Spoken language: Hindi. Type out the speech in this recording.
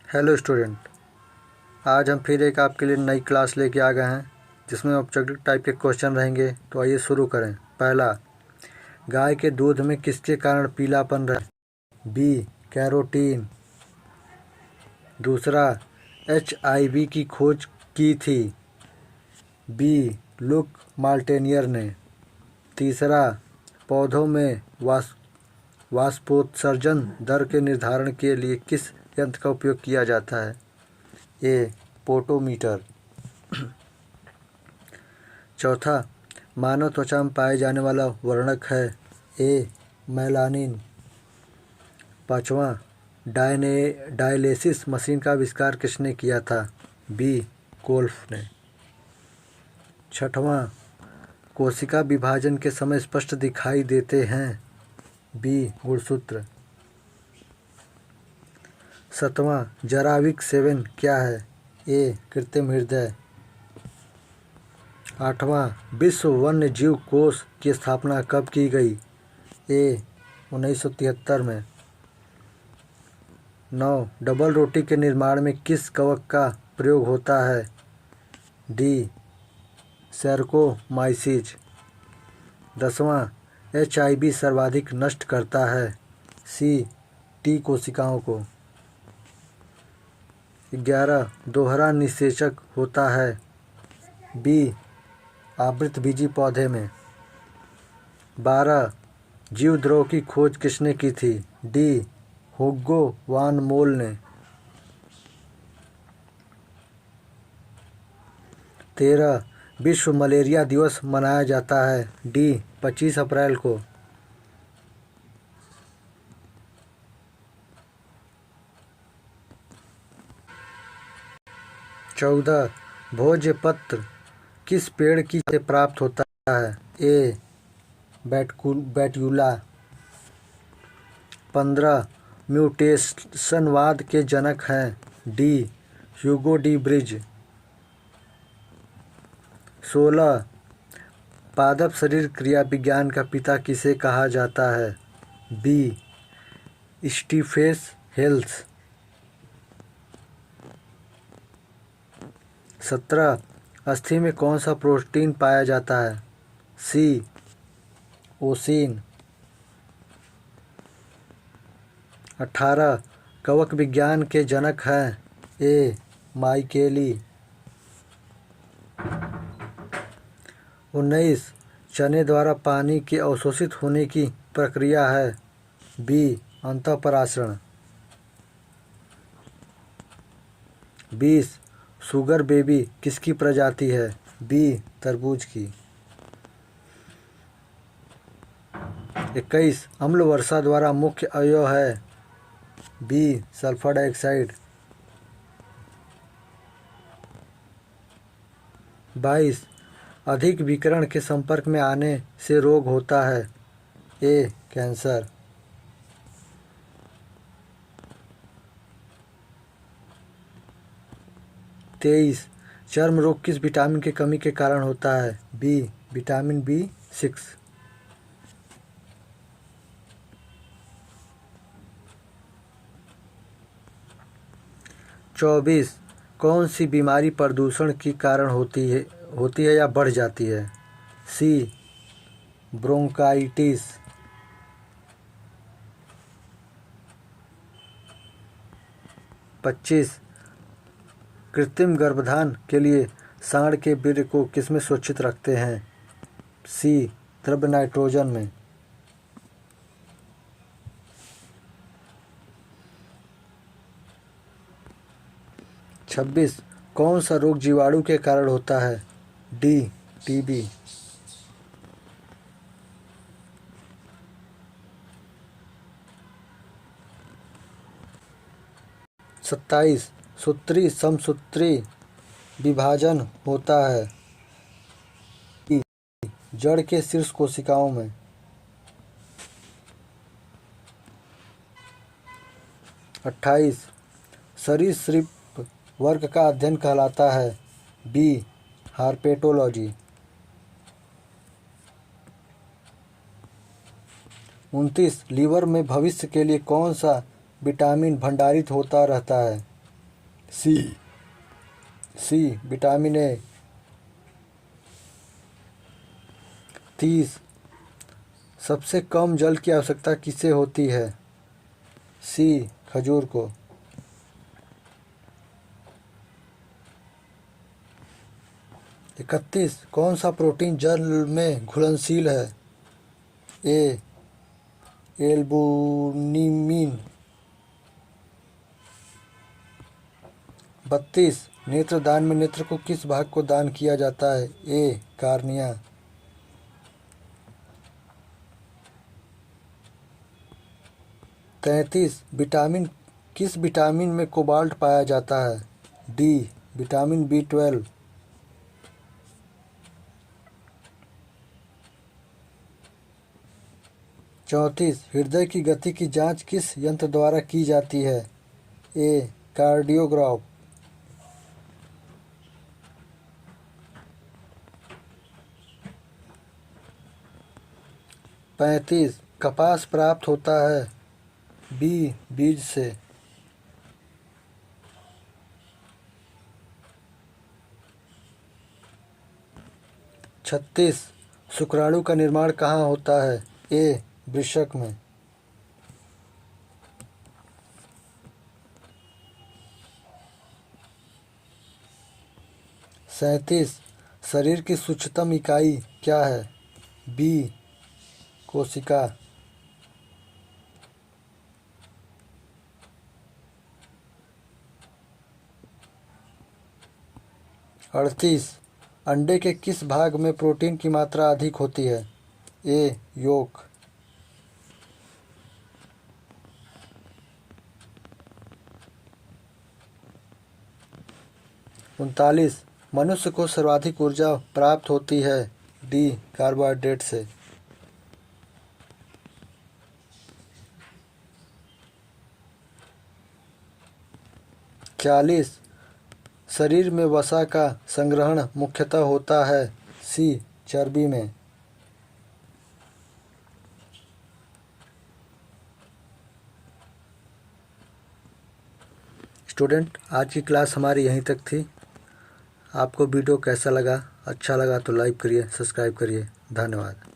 हेलो स्टूडेंट, आज हम फिर एक आपके लिए नई क्लास लेके आ गए हैं जिसमें ऑब्जेक्टिव टाइप के क्वेश्चन रहेंगे। तो आइए शुरू करें। पहला, गाय के दूध में किसके कारण पीलापन रहे? B, carotene. दूसरा, HIV की खोज की थी? बी, लुक माल्टेनियर ने। तीसरा, पौधों में वाष्पोत्सर्जन दर के निर्धारण के लिए किस यंत्र का उपयोग किया जाता है? ए, पोटोमीटर। चौथा, मानव त्वचा में पाए जाने वाला वर्णक है? ए, मेलानिन। पाँचवा, डायलिसिस मशीन का आविष्कार किसने किया था? बी, कोल्फ ने। छठवां, कोशिका विभाजन के समय स्पष्ट दिखाई देते हैं? बी, गुणसूत्र। सातवां, जराविक सेवन क्या है? ए, कृत्रिम हृदय। आठवां, विश्व वन्य जीव कोष की स्थापना कब की गई? ए, 1973 में। 9, डबल रोटी के निर्माण में किस कवक का प्रयोग होता है? डी, सैरकोमाइसिस। 10वां, HIV सर्वाधिक नष्ट करता है? सी, टी कोशिकाओं को। 11, दोहरा निषेचक होता है? बी, आवृतबीजी पौधे में। 12, जीवद्रव की खोज किसने की थी? डी, हुगो वान मोल ने। 13, विश्व मलेरिया दिवस मनाया जाता है? डी, 25 अप्रैल को। 14, भोजपत्र किस पेड़ की से प्राप्त होता है? ए, बैट्यूला। 15, म्यूटेशनवाद के जनक हैं? D, Hugo de bridge. 16, पादप शरीर क्रिया विज्ञान का पिता किसे कहा जाता है? B, Stephen हेल्स। 17, अस्थि में कौन सा प्रोटीन पाया जाता है? सी, ओसिन। 18, कवक विज्ञान के जनक हैं? ए, माइकेली। 19, चने द्वारा पानी के अवशोषित होने की प्रक्रिया है? बी, अंतःपराशरण। 20, शुगर बेबी किसकी प्रजाति है? बी, तरबूज की। 21, अम्ल वर्षा द्वारा मुख्य अवयव है? B, sulphur dioxide. 22, अधिक विकिरण के संपर्क में आने से रोग होता है? ए, कैंसर। 23, चर्म रोग किस विटामिन की कमी के कारण होता है? B, vitamin B6। 24, कौन सी बीमारी प्रदूषण के कारण होती है या बढ़ जाती है? सी, ब्रोंकाइटिस। 25, कृत्रिम गर्भाधान के लिए सांड के वीर्य को किसमें सुरक्षित रखते हैं? सी, द्रव्य नाइट्रोजन में। 26, कौन सा रोग जीवाणु के कारण होता है? D, TB। 27, सूत्री समसूत्री विभाजन होता है? जड़ के शीर्ष कोशिकाओं में। 28, सरीसृप वर्ग का अध्ययन कहलाता है? बी, हार्पेटोलॉजी। 29, लीवर में भविष्य के लिए कौन सा विटामिन भंडारित होता रहता है? C vitamin A. 30 सबसे कम जल की आवश्यकता किसे होती है? सी खजूर को। 31 कौन सा प्रोटीन जल में घुलनशील है? ए एल्बुमिन। 32 नेत्रदान में नेत्र को किस भाग को दान किया जाता है? ए कार्निया। 33 विटामिन किस विटामिन में कोबाल्ट पाया जाता है? D vitamin B12। 34 हृदय की गति की जांच किस यंत्र द्वारा की जाती है? ए कार्डियोग्राफ। 35 कपास प्राप्त होता है? बी बीज से। 36 शुक्राणु का निर्माण कहाँ होता है? ए वृषक में। 37 शरीर की सूक्ष्मतम इकाई क्या है? बी कोशिका। 38 अंडे के किस भाग में प्रोटीन की मात्रा अधिक होती है? ए योक। 39 मनुष्य को सर्वाधिक ऊर्जा प्राप्त होती है? डी कार्बोहाइड्रेट से। 40 शरीर में वसा का संग्रहण मुख्यतः होता है? सी चर्बी में। स्टूडेंट आज की क्लास हमारी यहीं तक थी। आपको वीडियो कैसा लगा? अच्छा लगा तो लाइक करिए, सब्सक्राइब करिए। धन्यवाद।